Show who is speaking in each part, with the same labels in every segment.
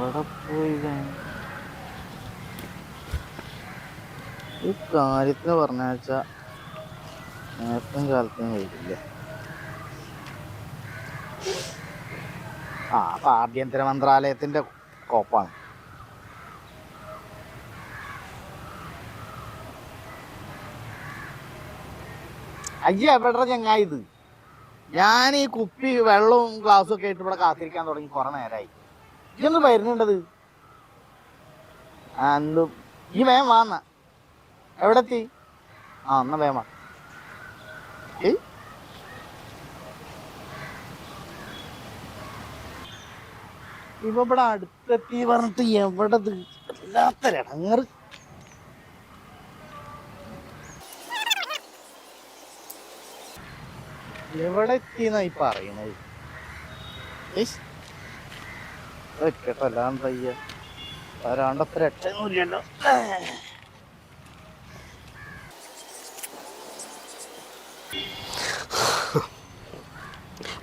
Speaker 1: എവിടെ പോയി ഈ കാര്യത്തിന് പറഞ്ഞാച്ച നേരത്തും കാലത്തും വരില്ല. അപ്പൊ ആഭ്യന്തര മന്ത്രാലയത്തിന്റെ കോപ്പാണ്. അയ്യ എവിടെ ചങ്ങായി ഇത്? ഞാൻ ഈ കുപ്പി വെള്ളവും ഗ്ലാസ്സും ഒക്കെ ആയിട്ട് ഇവിടെ കാത്തിരിക്കാൻ തുടങ്ങി കുറെ നേരമായി. ഇതൊന്ന് വരുന്നുണ്ടത് എന്ത് ഈ വേം വാന്ന എവിടെ എത്തി? എന്നാ വേം വാ. ഇവിടെ അടുത്തെത്തി പറഞ്ഞിട്ട് എവിടെ വല്ലാത്തൊരിടങ്ങറ്. എവിടെ എത്തിന്നാ ഈ പറയണത്? കേട്ടോ എല്ലാം തയ്യ വരാണ്ടപ്പോ രക്ഷയൊന്നുമില്ലല്ലോ.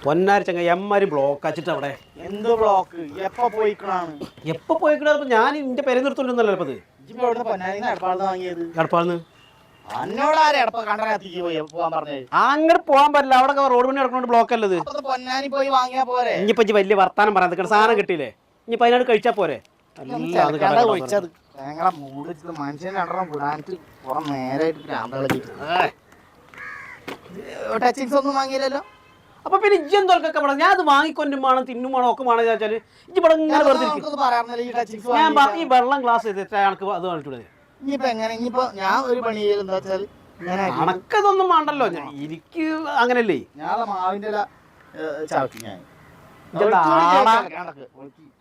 Speaker 2: പൊന്നാരി ചങ്ങ എമ്മാരി ബ്ലോക്ക് അച്ചിട്ട് അവിടെ.
Speaker 1: എന്ത് ബ്ലോക്ക്? എപ്പോ പോയിക്കണാണ്?
Speaker 2: എപ്പോ പോയിക്കണ? ഞാൻ എന്റെ പേരെ നിർത്തുന്നല്ലോ. ഇപ്പത് എടപ്പാളിന്ന് അങ്ങനെ പോകാൻ പറ്റില്ല. അവിടെ റോഡ് പണി നടക്കുന്നോണ്ട് ബ്ലോക്ക് അല്ലത്. ഇനിയിപ്പോ വലിയ വർത്താനം പറയാൻ നിൽക്കണം. സാധനം കിട്ടിയില്ലേ, ഇനിയിപ്പോ അതിനോട് കഴിച്ചാ പോരെ.
Speaker 1: വാങ്ങിയില്ലല്ലോ.
Speaker 2: അപ്പൊ പിന്നെ ഇജ്ജം തോൽക്കൊക്കെ വേണം. ഞാൻ അത് വാങ്ങിക്കൊണ്ടും വേണം തിന്നും വേണം ഒക്കെ വേണം വെച്ചാല് ഇജ്ജ് ഇവിടെ ഇങ്ങനെ വെറുതെ ഞാൻ ഈ വെള്ളം ഗ്ലാസ് ചെയ്തിട്ട് കണക്ക് അത് കാണിച്ചൂടെ? കണക്കതൊന്നും വേണ്ടല്ലോ. എനിക്ക് അങ്ങനല്ലേ.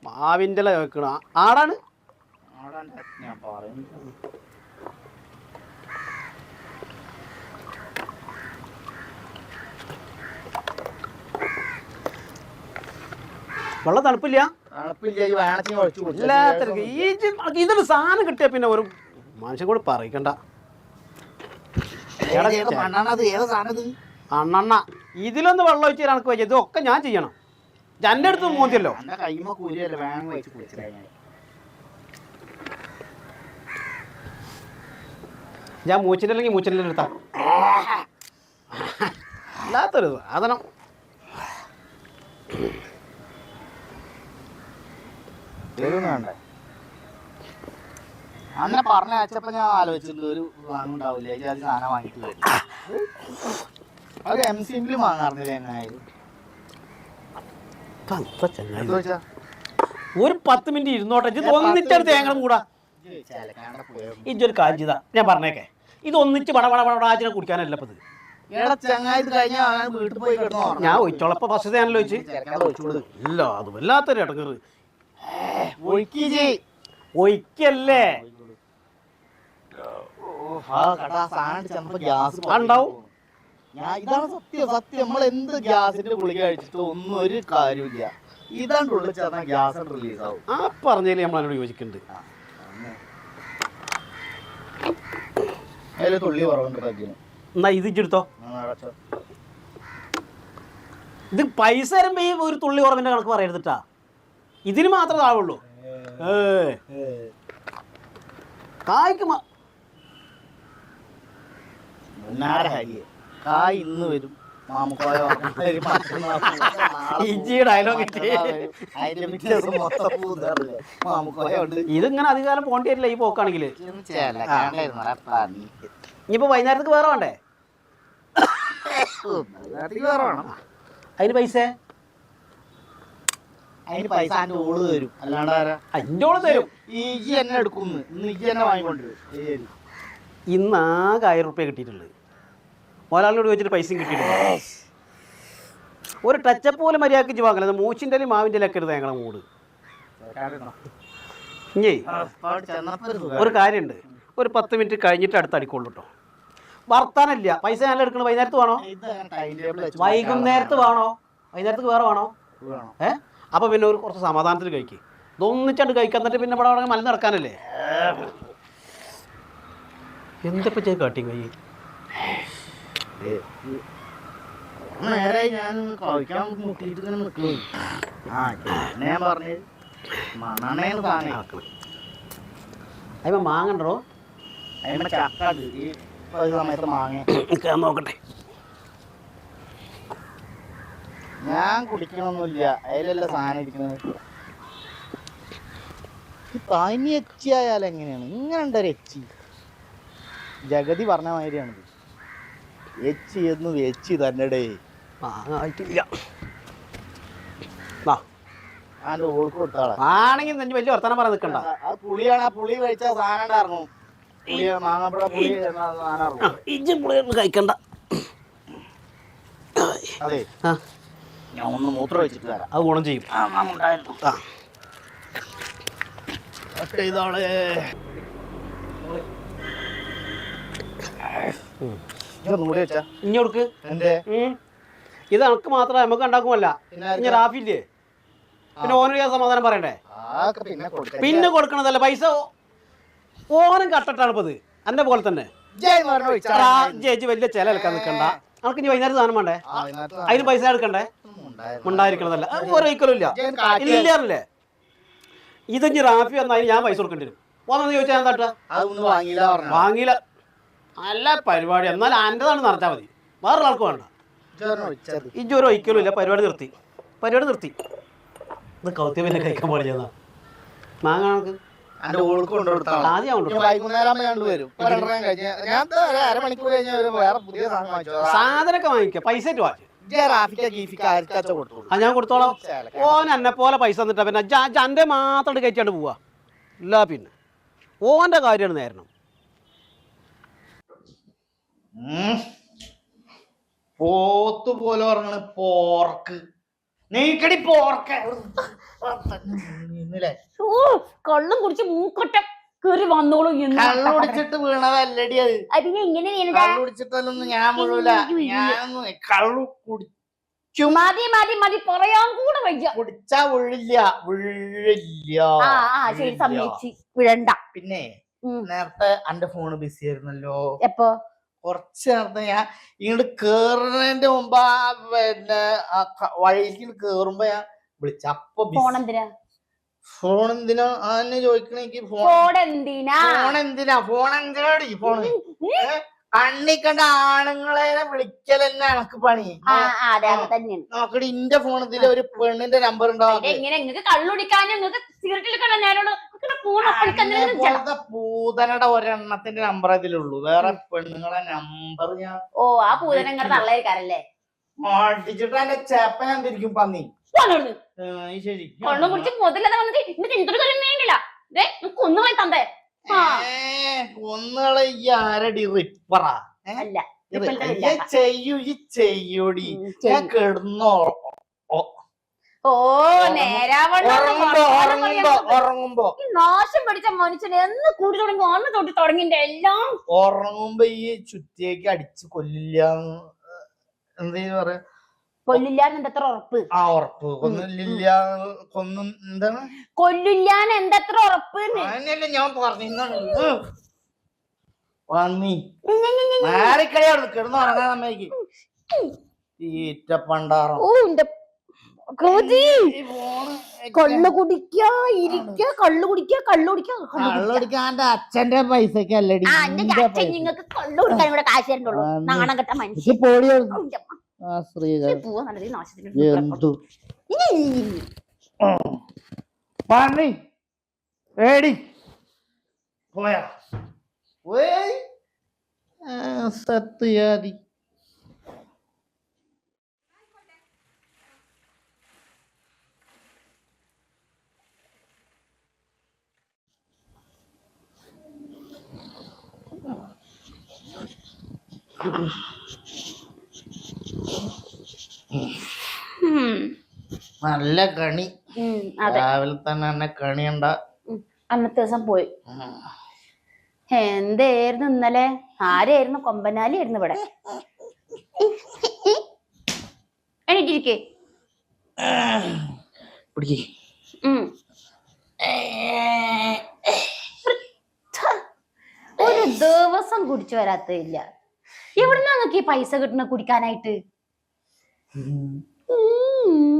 Speaker 2: മാവിന്റെ വെക്കണ ആടാണ്. വെള്ളം തണുപ്പില്ല. ഇതൊരു സാധനം കിട്ടിയ പിന്നെ ഒരു മനുഷ്യൻ കൂടെ പറയിക്കണ്ട. അണ്ണണ്ണ ഇതിലൊന്ന് വെള്ളം ഒഴിച്ച് കണക്ക് വെച്ചാൽ ഇതൊക്കെ ഞാൻ ചെയ്യണം. എൻ്റെ അടുത്ത് മോതിയല്ലോ. ഞാൻ മൂച്ചില്ലെങ്കിൽ മൂച്ചിൻ്റെ എടുത്താ അല്ലാത്തൊരു സാധനം.
Speaker 1: അന്നെ പറഞ്ഞ അയച്ചപ്പോ ഞാൻ ആലോചിച്ചിട്ടുണ്ട് ഒരു വാങ്ങുണ്ടാവില്ലേ സാധനം വാങ്ങിട്ട് വരും. അത് എംസിംഗിൽ വാങ്ങാറുന്നില്ല. എങ്ങനെയായാലും
Speaker 2: ഒരു 10 മിനിറ്റ് ഇരുന്നോട്ടെ. ഇത് ഒന്നിച്ചൊരു തേങ്ങ കൂടാ. ഇതൊരു കാര്യം ചെയ്താ ഞാൻ പറഞ്ഞേക്കെ, ഇത് ഒന്നിച്ച് പടപടപടാച്ചിനെ കുടിക്കാനല്ല ഇപ്പത്. ഞാൻ ഒഴിച്ചോളപ്പോ ഫസ്റ്റ് ഞാനല്ലോ ഒഴിച്ച്. ഇല്ല അത് വല്ലാത്തൊരു ഇടങ്ങറ്. ഒഴിക്കല്ലേ ഉണ്ടാവും.
Speaker 1: ഇതാണ് സത്യം. സത്യം നമ്മൾ എന്ത് ഗ്യാസിന്റെ ഗുളിക കഴിച്ചിട്ട് ഒന്നും ഒരു കാര്യമില്ല. ഇതാണ്ട് ഉള്ളിൽ ചേർന്ന ഗ്യാസ് റിലീസ് ആവും.
Speaker 2: ആ പറഞ്ഞതിൽ നമ്മളതിനോട് യോജിക്കുന്നുണ്ട്.
Speaker 1: അതിൽ തുള്ളി കുറവുണ്ട്.
Speaker 2: എന്നാ ഇത് ഇച്ചെടുത്തോ. ഇത് പൈസ തരുമ്പോ ഈ ഒരു തുള്ളി കുറവിന്റെ കണക്ക് പറയരുതിട്ടാ. ഇതിന് മാത്രമേ ആവുള്ളൂ. കായ്ക്ക്
Speaker 1: കായ് ഇന്ന് വരും.
Speaker 2: ഇതിങ്ങനെ അധികാരം പോണ്ടി വരില്ല ഈ പോക്കാണെങ്കിൽ. ഇനിയിപ്പോ വൈകുന്നേരത്തേക്ക് വേറെ വേണ്ടേ? അതിന് പൈസ
Speaker 1: അതിന്റെ ഓള് തരും. അല്ലാണ്ട്
Speaker 2: അതിന്റെ ഓള് തരും.
Speaker 1: ഈ എന്നെ എടുക്കുന്നു. ഇന്ന് ഈ എന്നെ വാങ്ങിക്കൊണ്ടിരും.
Speaker 2: ഇന്ന് ആകെ 1000 റുപ്യ കിട്ടിയിട്ടുള്ളത്. ഒരാളിനോട് ചോദിച്ചിട്ട് പൈസയും കിട്ടിയിട്ടില്ല. ഒരു ടച്ചപ്പ് പോലെ മര്യാദക്ക് വാങ്ങലത്. മൂച്ചിൻ്റെ മാവിൻ്റെ ഒക്കെ എടുത്ത് ഞങ്ങളെ മൂട്. ഇഞ്ഞേ ഒരു കാര്യമുണ്ട്. ഒരു 10 മിനിറ്റ് കഴിഞ്ഞിട്ട് അടുത്ത് അടിക്കൊള്ളൂ കേട്ടോ. വർത്താനല്ല. പൈസ നല്ല എടുക്കണം. വൈകുന്നേരത്ത് വേണോ? വൈകുന്നേരത്ത് വേണോ? വൈകുന്നേരത്തേക്ക് വേറെ വേണോ? അപ്പോൾ പിന്നെ ഒരു കുറച്ച് സമാധാനത്തിൽ കഴിക്കും. ഇതൊന്നിച്ചാണ്ട് കഴിക്കാൻ. എന്നിട്ട് പിന്നെ ഇവിടെ അവിടെ മലന്ന് നടക്കാനല്ലേ. എന്തപ്പോ ചെയ്ത് കാട്ടി കൈ
Speaker 1: നേരെ ഞാൻ കഴിക്കാൻ മുട്ടിയിട്ട് ഇങ്ങനെ നിൽക്കുന്നു. ഞാൻ പറഞ്ഞത് മണ്ണെണ്ണയാണ് സാധനം.
Speaker 2: അതിപ്പോ മാങ്ങണ്ടോ?
Speaker 1: അതിന്റെ ചക്ക ഈ സമയത്ത് മാങ്ങ
Speaker 2: നോക്കട്ടെ.
Speaker 1: ഞാൻ കുടിക്കണമൊന്നുമില്ല, അതിലല്ല സാധനം ഇരിക്കുന്നത്. തനി എച്ചി ആയാൽ എങ്ങനെയാണ് ഇങ്ങനെ ഉണ്ടൊരു എച്ചി? ജഗതി പറഞ്ഞ മാതിരിയാണിത്. എച്ചി എന്നു എച്ചി തന്നെടേ.
Speaker 2: ആയിട്ടില്ല.
Speaker 1: അതിന്റെ ഓൾക്ക് കൊടുത്താളെ
Speaker 2: ആണെങ്കിൽ തന്നെ വലിയ വർത്തമാനം പറയാൻ നിൽക്കണ്ട.
Speaker 1: ആ പുളിയാണ്, ആ പുളി കഴിച്ചാൽ സാധനം ഇറങ്ങും. പുളി മാങ്ങപ്പഴ പുളി സാധനം ഇറങ്ങും.
Speaker 2: ഇജ്ജ് പുളിയൊന്നും കഴിക്കണ്ട.
Speaker 1: അതെ, ഞാൻ ഒന്ന് മൂത്രം വെച്ചിട്ട് തരാം.
Speaker 2: അത് ഗുണം ചെയ്യും. ഇനി കൊടുക്ക്. ഇത് അനക്ക് മാത്രമേ നമുക്ക് ഉണ്ടാക്കുമല്ല. ഇനി റാഫില്ലേ, പിന്നെ ഓനൊരു സമാധാനം പറയണ്ടേ? പിന്നെ കൊടുക്കണതല്ല പൈസ. ഓനും കട്ടിട്ടാണ് ഇപ്പത് എന്നെ പോലെ തന്നെ. ചേച്ചി വലിയ ചില എടുക്കാൻ നിൽക്കണ്ട. നമുക്ക് ഇനി വൈകുന്നേരം സാധനം വേണ്ടേ? അതിന് പൈസ എടുക്കണ്ടേ? ഉണ്ടായിരിക്കണതല്ല ഒരൊരിക്കലും ഇല്ല. ഇല്ലാറില്ലേ? ഇതിഞ്ഞ് റാഫി വന്നാൽ ഞാൻ പൈസ കൊടുക്കേണ്ടി വരും. ഓനെന്ന് ചോദിച്ചാൽ ഞാൻ തട്ടുക വാങ്ങിയില്ല. നല്ല പരിപാടി. എന്നാൽ ആൻ്റെതാണ് നടത്താൽ മതി, വേറെ ആൾക്ക് വേണ്ട. ഇജ്ജൊരു ഒരിക്കലും ഇല്ല. പരിപാടി നിർത്തി. ഇത് കൗത്യം പിന്നെ കഴിക്കാൻ പാടില്ല. മാങ്ങ നമുക്ക് സാധനമൊക്കെ വാങ്ങിക്കാം. പൈസ ഞാൻ കൊടുത്തോളാം. ഓൻ എന്നെ പോലെ പൈസ തന്നിട്ടാ പിന്നെ അന്റെ മാത്രം കയറ്റാണ്ട് പോവാ. ഇല്ല പിന്നെ ഓന്റെ കാര്യമാണ് നേരണം.
Speaker 1: പോത്ത് പോലെ പറഞ്ഞ പോർക്ക് നീക്കടി പോർക്ക്.
Speaker 3: കള്ളം കുടിച്ച് മൂക്കൊട്ട കേറി വന്നോളൂ.
Speaker 1: കള്ളു കുടിച്ചിട്ട് വീണതല്ലടി അത്.
Speaker 3: പിന്നെ എങ്ങനെ
Speaker 1: കള്ളു കുടിച്ചിട്ടൊന്നും ഞാൻ വീഴൂല. ഞാനൊന്നും കള്ളു കുടിച്ചു.
Speaker 3: മതി പറയാൻ കൂടെ വയ്യ.
Speaker 1: കുടിച്ചാ വീഴില്ല.
Speaker 3: ശരി, സമ്മതിച്ച് വിഴണ്ട.
Speaker 1: പിന്നെ നേരത്തെ എന്റെ ഫോണ് ബിസി ആയിരുന്നല്ലോ.
Speaker 3: എപ്പോ?
Speaker 1: കുറച്ച് നേരത്തെ ഞാൻ ഇങ്ങോട്ട് കേറുന്നതിന്റെ മുമ്പ് പിന്നെ വഴിക്ക് കേറുമ്പോ ഞാൻ വിളിച്ച. അപ്പൊ ഫോൺ എന്തിനാ ആന്നെ ചോദിക്കണെനിക്ക്? ഫോൺ എന്തിനാടി? കണ്ണി കണ്ട ആണുങ്ങളെ വിളിക്കലെന്നെ എനക്ക് പണി. നോക്കടി, ഇന്റെ ഫോൺ ഇതില് ഒരു പെണ്ണിന്റെ നമ്പർ ഉണ്ടാവും. പൂതനയുടെ ഒരെണ്ണത്തിന്റെ നമ്പർ ഇതിലുള്ളൂ. വേറെ പെണ്ണുങ്ങളെ നമ്പർ ഞാൻ അടിച്ചിട്ട് എന്റെ ചേപ്പ ഞാൻ തിരിക്കും പന്നി. ശരി, കൊന്നുകളെ ഈ ആരടി റിപ്പറാ ചെയ്യൂടി. ഞാൻ കിടന്നോ ഉറങ്ങുമ്പോ
Speaker 3: നാശം പിടിച്ച മനുഷ്യന് എന്ന് കൂടി തുടങ്ങി അന്ന് തൊട്ട് തുടങ്ങിന്റെ എല്ലാം.
Speaker 1: ഉറങ്ങുമ്പോ ഈ ചുറ്റിയേക്ക് അടിച്ച് കൊല്ലില്ല. എന്തേലും പറയാ,
Speaker 3: കൊല്ലില്ലാന്ന് എന്തത്ര ഉറപ്പ്?
Speaker 1: ആ ഉറപ്പ്. കൊന്നില്ല എന്താണ്
Speaker 3: കൊല്ലില്ലാന്ന് എന്തത്ര ഉറപ്പ്?
Speaker 1: അങ്ങനെയല്ലേ ഞാൻ പറഞ്ഞു. പന്നി മാറിക്കളിയാണ് കിടന്ന് ഉറങ്ങാൻ നമ്മയ്ക്ക്. ഈറ്റപ്പണ്ടാറോ
Speaker 3: കള്ളു കുടിക്ക
Speaker 1: കള്ളുടിക്കാന്റെ അച്ഛന്റെ പൈസക്കല്ലടി.
Speaker 3: നിങ്ങൾക്ക് കള്ളു കുടിക്കാൻ ഇവിടെ കാശ് തരണ്ടുള്ളൂ. നാണം കെട്ട മനുഷ്യൻ.
Speaker 1: പന്നി ഏടി പോയാ സത്യാദി. നല്ല കണി. രാവിലെ തന്നെ എന്നെ കണിയണ്ട.
Speaker 3: അന്നത്തെ ദിവസം പോയി. എന്തായിരുന്നു ഇന്നലെ? ആരായിരുന്നു? കൊമ്പനാലി ആയിരുന്നു ഇവിടെ. എണീറ്റിരിക്കേ. ഒരു ദിവസം കുടിച്ചു വരാത്തില്ല. എവിടുന്നാ നോക്കി പൈസ കിട്ടണ കുടിക്കാനായിട്ട്?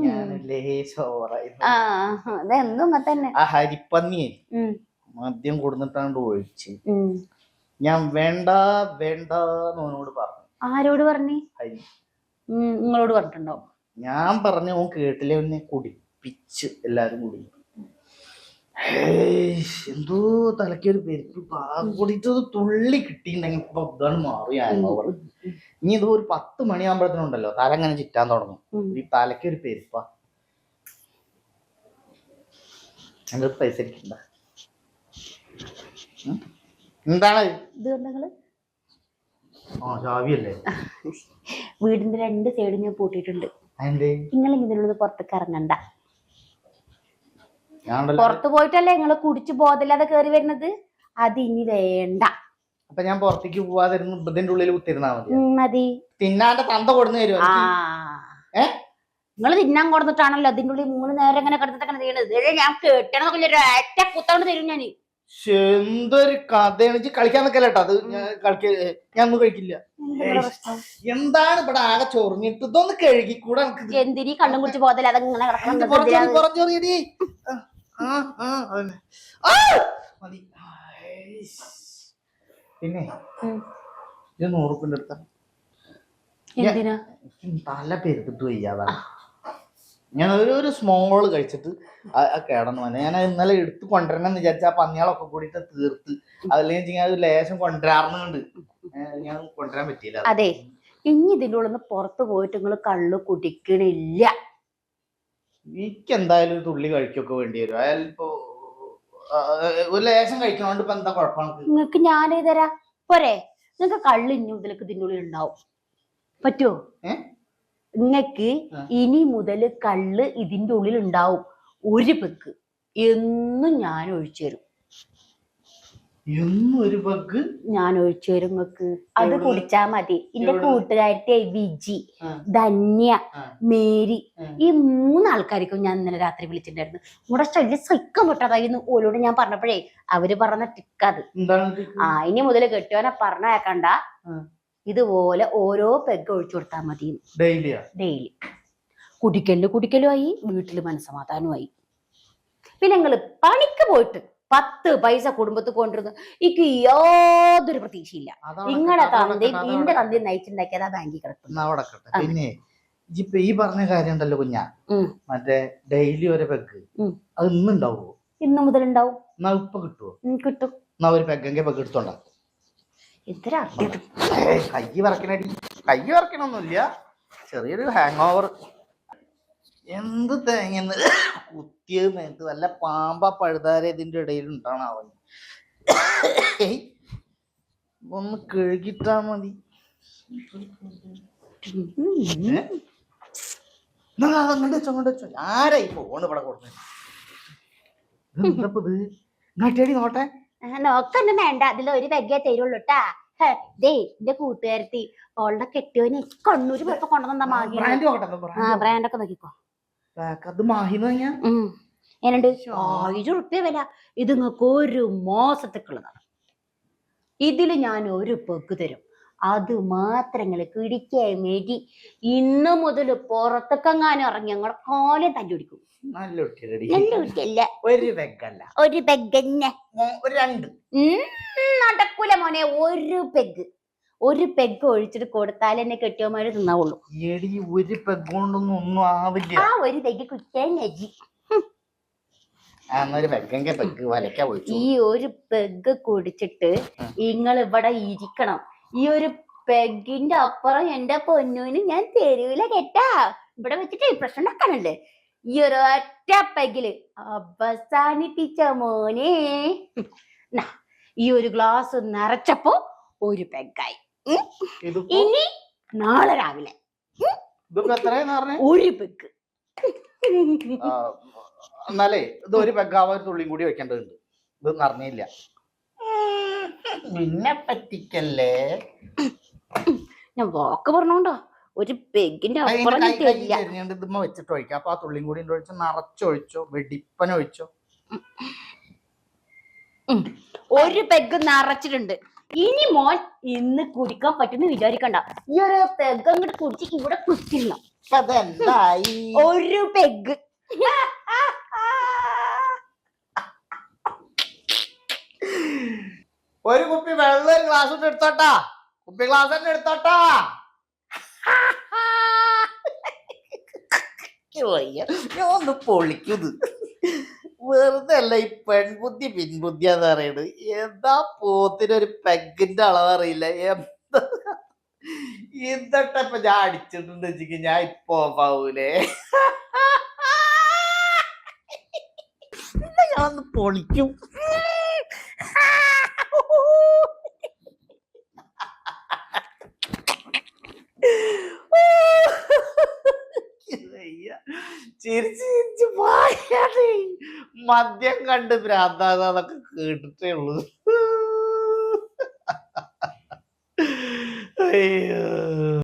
Speaker 1: ഞാനല്ലേ ചോറായിരുന്നു.
Speaker 3: ആ അതെന്നും അങ്ങനെ തന്നെ.
Speaker 1: ആ ഹരിപ്പന്നിയെ മദ്യം കൊടുത്തിട്ടാണ്ട് ഒഴിച്ച്
Speaker 3: ഉം.
Speaker 1: ഞാൻ വേണ്ട വേണ്ട എന്നോട് പറഞ്ഞു.
Speaker 3: ആരോട് പറഞ്ഞു?
Speaker 1: ഹരി.
Speaker 3: നിങ്ങളോട് പറഞ്ഞിട്ടുണ്ടോ?
Speaker 1: ഞാൻ പറഞ്ഞ ഓൻ കേട്ടില്ലേ, എന്നെ കുടിപ്പിച്ച് എല്ലാരും കൂടി. എന്തോ തലക്കൊരു പെരുപ്പ് കൂടിയിട്ട് തുള്ളി കിട്ടിയിട്ടുണ്ടെങ്കിൽ ഇപ്പൊ ഇതാണ് മാറിയാണോ. ഇനി ഇത് ഒരു 10 മണിയാകുമ്പോഴത്തേനുണ്ടല്ലോ തല ഇങ്ങനെ ചിറ്റാൻ തുടങ്ങും. ഈ തലക്കൊരു പെരുപ്പാ. എന്റെ പൈസ ഇരിക്കണ്ട. എന്താണ്
Speaker 3: ഇത് കണ്ടങ്ങള്?
Speaker 1: ആ ചാവിയല്ലേ?
Speaker 3: വീടിന്റെ 2 സൈഡും ഞാൻ പൂട്ടിയിട്ടുണ്ട്. നിങ്ങൾ ഇതിനുള്ളത് പുറത്തേക്ക് ഇറങ്ങണ്ട. പുറത്തു പോയിട്ടല്ലേ നിങ്ങള് കുടിച്ചു ബോധമില്ലാതെ കേറി വരുന്നത്. അത് ഇനി വേണ്ട.
Speaker 1: അപ്പൊ ഞാൻ പുറത്തേക്ക് പോവാതിരുന്ന് ഇതിന്റെ ഉള്ളിൽ കുത്തിരുന്നാ
Speaker 3: മതി.
Speaker 1: തിന്നാന്റെ തന്ത കൊടുന്നു തരുമോ?
Speaker 3: നിങ്ങൾ തിന്നാൻ കൊടുത്തിട്ടാണല്ലോ അതിന്റെ ഉള്ളിൽ 3 നേരം ഇങ്ങനെ കിടന്നിട്ടൊക്കെ ചെയ്യണത്. ഞാൻ കേട്ടണമെന്നൊക്കെ ഒറ്റ കുത്തോണ്ട് തരും ഞാൻ.
Speaker 1: എന്തൊരു കഥയാണ്. കളിക്കാൻ നിക്കല്ല കേട്ടോ. അത് ഞാൻ ഒന്നും കഴിക്കില്ല. എന്താണ് ഇവിടെ ആകെ ചൊറിഞ്ഞിട്ട് ഇതൊന്ന് കഴുകിക്കൂടെ?
Speaker 3: എന്തിനീ കണ്ണും കുടിച്ച് പോകത്തില്ല. അതങ്ങനെ
Speaker 1: പിന്നെ 100 ഉറുപ്പിന്റെ അടുത്ത തല പെരുത്തിട്ട് വയ്യാതാണ്. ഞാൻ ഒരു സ്മോള് കഴിച്ചിട്ട് കേടന്നു വന്നെ. ഞാൻ ഇന്നലെ എടുത്ത് കൊണ്ടുവരണം എന്ന് വിചാരിച്ച ആ പന്നികളൊക്കെ കൂടിയിട്ട് തീർത്ത്. അതല്ലെങ്കിൽ അത് ലേശം കൊണ്ടുവരാറുണ്ട്. ഞാൻ കൊണ്ടുവരാൻ പറ്റിയില്ല.
Speaker 3: അതെ, ഇനി ഇതിൻ്റെ ഉള്ളിൽ പുറത്ത് പോയിട്ട് നിങ്ങൾ കള്ള് കുടിക്കണില്ല.
Speaker 1: എനിക്ക് എന്തായാലും ഒരു തുള്ളി കഴിക്കൊക്കെ വേണ്ടി വരും. അയാളിപ്പോ ഒരു ലേശം കഴിക്കണോണ്ട് ഇപ്പൊ എന്താ കുഴപ്പമാണ്?
Speaker 3: നിങ്ങക്ക് ഞാനേ തരാ പോരെ. നിങ്ങക്ക് കള്ള് ഇനി മുതലൊക്കെ ഇതിൻ്റെ ഉള്ളിൽ ഉണ്ടാവും. പറ്റുമോ? നിങ്ങക്ക് ഇനി മുതൽ കള്ള് ഇതിന്റെ ഉള്ളിൽ ഉണ്ടാവും. 1 പെഗ് എന്നും ഞാൻ ഒഴിച്ചു തരും. ഞാൻ ഒഴിച്ചു തരും നിങ്ങക്ക്. അത് കുടിച്ചാ മതി. എന്റെ കൂട്ടുകാരത്തെ വിജി, ധന്യ, മേരി, ഈ 3 ആൾക്കാർക്കും ഞാൻ ഇന്നലെ രാത്രി വിളിച്ചിട്ടുണ്ടായിരുന്നു. ഇവിടെ ശല്യം സഹിക്കാൻ പറ്റാതായിരുന്നു. ഓരോട് ഞാൻ പറഞ്ഞപ്പോഴേ അവര് പറഞ്ഞ ടിക്കത്. ഇനി മുതൽ കെട്ടിയോനെ പറഞ്ഞേക്കണ്ട. ഇതുപോലെ ഓരോ പെഗ് ഒഴിച്ചു കൊടുത്താൽ മതി. ഡെയിലി കുടിക്കലും ആയി, വീട്ടില് മനസ്സമാധാനമായി. പിന്നെ നിങ്ങള് പണിക്ക് പോയിട്ട് 10 പൈസ കുടുംബത്തിൽ കൊണ്ടിരുന്നു എനിക്ക് യാതൊരു പ്രതീക്ഷയില്ല. നിങ്ങളുടെ തന്തയും എന്റെ തന്തയും നയിച്ചുണ്ടാക്കിയത് ആ ബാങ്കിൽ കിടക്കും.
Speaker 1: പിന്നെ ഇപ്പൊ ഈ പറഞ്ഞ കാര്യം ഉണ്ടല്ലോ കുഞ്ഞാ, മറ്റേ ഡെയിലി ഒരു പെഗ് അത് ഇന്നുണ്ടാവുമോ?
Speaker 3: ഇന്ന് മുതൽ ഉണ്ടാവും.
Speaker 1: ഇപ്പൊ കിട്ടുമോ?
Speaker 3: കിട്ടും.
Speaker 1: എന്നാ ഒരു പെഗ്ഗെങ്കിൽ പെഗ് എടുത്തോണ്ടാ. കൈ വറക്കണൊന്നുമില്ല, ചെറിയൊരു ഹാങ് ഓവർ. എന്ത് തേങ്ങ കുത്തിയത് നേരത്ത് വല്ല പാമ്പ പഴുതാര ഇതിന്റെ ഇടയിൽ ഉണ്ടാവണ. ഒന്ന് കഴുകിട്ടാ മതി. ആരായി ഫോണ് ഇവിടെ കൊടുത്തത്? എന്തപ്പത് ഇങ്ങോട്ടേടി നോട്ടെ.
Speaker 3: നോക്കൊന്നും വേണ്ട. അതിൽ ഒരു പെഗ്ഗേ തരുള്ളൂ ട്ടാ. ദേ എന്റെ കൂട്ടുകാരത്തി ഓളുടെ കെട്ടിയോന് കണ്ണൂര് പോയപ്പോ കൊണ്ടുവന്ന മാഹി. ബ്രാൻഡൊക്കെ നോക്കിക്കോ. എന്നുണ്ട് 1000 ഉറുപ്പ്യ വില. ഇത് നിങ്ങൾക്ക് 1 മാസത്തേക്കുള്ളതാണ്. ഇതില് ഞാൻ 1 പെഗ് തരും. അത് മാത്രങ്ങള് കിടിക്കാൻ വേണ്ടി ഇന്ന് മുതൽ പുറത്തേക്കെങ്ങാനും ഇറങ്ങി ഞങ്ങളെ കാലം തല്ലി പിടിക്കും.
Speaker 1: നല്ല
Speaker 3: കുട്ടിയല്ല. ഒരു പെഗ്ഗന്നെ നടക്കൂല മോനെ. 1 പെഗ് ഒഴിച്ചിട്ട് കൊടുത്താൽ എന്നെ കെട്ടിയമാര് തിന്നാവുള്ളൂ.
Speaker 1: ഒരു പെഗ് കൊണ്ടൊന്നും ഒന്നും ആവില്ല.
Speaker 3: ആ 1 പെഗ് കുറ്റാൻ നജി. ഈ 1 പെഗ് കുടിച്ചിട്ട് നിങ്ങൾ ഇവിടെ ഇരിക്കണം. ഈ 1 പെഗിന്റെ അപ്പുറം എന്റെ പൊന്നൂന് ഞാൻ തരൂല കേട്ടാ. ഇവിടെ വെച്ചിട്ട് പ്രശ്നം ഉണ്ടാക്കാനല്ലേ. ഈ 1 പെഗില് അവസാനിപ്പിച്ച മോനെ. ഈ 1 ഗ്ലാസ് നിറച്ചപ്പോ 1 പെഗായി. ഇനി നാളെ രാവിലെ 1 പെഗ്.
Speaker 1: എന്നാലേ ഇത് 1 പെഗ്ഗാവാൻ 1 തുള്ളിയും കൂടി വെക്കേണ്ടതുണ്ട്. ഇത് അറിഞ്ഞില്ല. നിന്നെ പറ്റിക്കല്ലേ.
Speaker 3: ഞാൻ വാക്ക് പറഞ്ഞോണ്ടോ 1 പെഗിന്റെ അപ്പുറം
Speaker 1: ഇതുമ്മ വെച്ചിട്ട് ഒഴിക്കാം. അപ്പൊ ആ തുള്ളിയും കൂടി ഒഴിച്ചോ, നിറച്ചൊഴിച്ചോ, വെടിപ്പനൊഴിച്ചോ.
Speaker 3: 1 പെഗ് നിറച്ചിട്ടുണ്ട്. ഇനി മോൻ ഇന്ന് കുടിക്കാൻ പറ്റുന്ന വിചാരിക്കണ്ട. ഈ 1 പെഗ് അങ്ങോട്ട് കുടിച്ച് ഇവിടെ കുത്തിരുന്നോ.
Speaker 1: ഇപ്പൊ അതെന്തായി?
Speaker 3: ഒരു പെഗ്.
Speaker 1: ഒരു കുപ്പി വെള്ളം ഒരു ഗ്ലാസ് ഇട്ട് എടുത്തോട്ടാ. കുപ്പി ഗ്ലാസ് തന്നെ എടുത്തോട്ടാ. ഞാൻ ഒന്ന് പൊളിക്കുന്നത് വെറുതെ അല്ല. ഈ പെൺബുദ്ധി പിൻബുദ്ധിയാന്ന് പറയണത്. എന്താ പോത്തിനൊരു പെഗിന്റെ അളവ് അറിയില്ല. എന്താ ഇതൊക്കെ ഇപ്പൊ ഞാൻ അടിച്ചിട്ടുണ്ട് വെച്ചിട്ട് ഞാൻ ഇപ്പൊ ഓഫാവൂലേ? ഞാൻ ഒന്ന് പൊളിക്കും. ചിരിച്ച് ചിരിച്ച് പോയാലേ മദ്യം കണ്ട് ഭ്രാന്താന്നൊക്കെ കേട്ടിട്ടേ ഉള്ളൂ. അയ്യോ.